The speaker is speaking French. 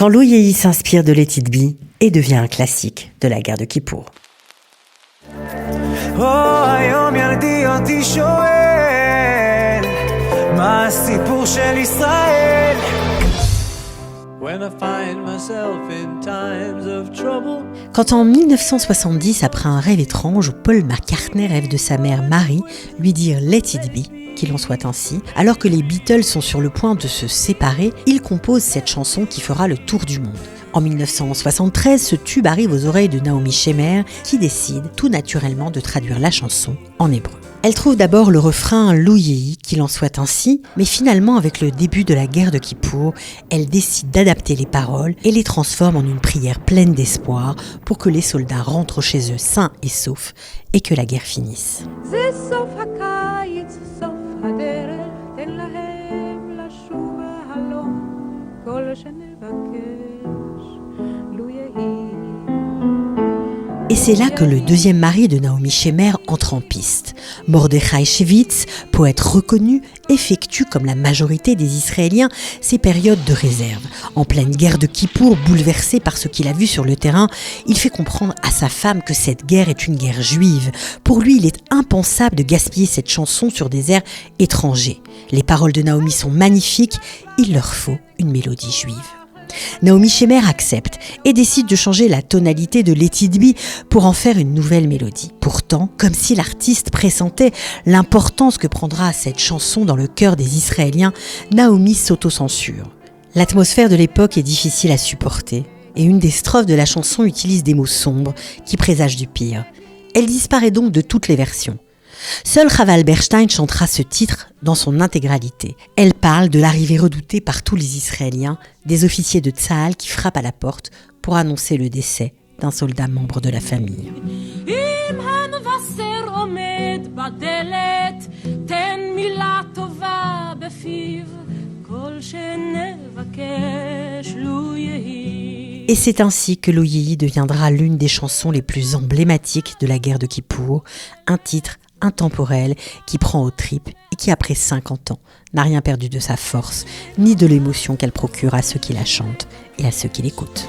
quand Lou Yehi s'inspire de Let It Be et devient un classique de la guerre de Kippour. היום ילדי אותי שואל מה הסיפור של ישראל When I find myself in times of trouble. Quand en 1970, après un rêve étrange où Paul McCartney rêve de sa mère Mary lui dire Let It Be, qu'il en soit ainsi, alors que les Beatles sont sur le point de se séparer, il compose cette chanson qui fera le tour du monde. En 1973, ce tube arrive aux oreilles de Naomi Shemer qui décide tout naturellement de traduire la chanson en hébreu. Elle trouve d'abord le refrain Lou Yehi, qu'il en soit ainsi, mais finalement avec le début de la guerre de Kippour, elle décide d'adapter les paroles et les transforme en une prière pleine d'espoir pour que les soldats rentrent chez eux sains et saufs et que la guerre finisse. Et c'est là que le deuxième mari de Naomi Shemer entre en piste. Mordechai Shevitz, poète reconnu, effectue comme la majorité des Israéliens ses périodes de réserve. En pleine guerre de Kippour, bouleversé par ce qu'il a vu sur le terrain, il fait comprendre à sa femme que cette guerre est une guerre juive. Pour lui, il est impensable de gaspiller cette chanson sur des airs étrangers. Les paroles de Naomi sont magnifiques, il leur faut une mélodie juive. Naomi Shemer accepte et décide de changer la tonalité de Let It Be pour en faire une nouvelle mélodie. Pourtant, comme si l'artiste pressentait l'importance que prendra cette chanson dans le cœur des Israéliens, Naomi s'autocensure. L'atmosphère de l'époque est difficile à supporter et une des strophes de la chanson utilise des mots sombres qui présagent du pire. Elle disparaît donc de toutes les versions. Seul Chava Alberstein chantera ce titre dans son intégralité. Elle parle de l'arrivée redoutée par tous les Israéliens des officiers de Tsahal qui frappent à la porte pour annoncer le décès d'un soldat membre de la famille. Et c'est ainsi que Lou Yehi deviendra l'une des chansons les plus emblématiques de la guerre de Kippour, un titre intemporel qui prend aux tripes et qui après 50 ans n'a rien perdu de sa force ni de l'émotion qu'elle procure à ceux qui la chantent et à ceux qui l'écoutent.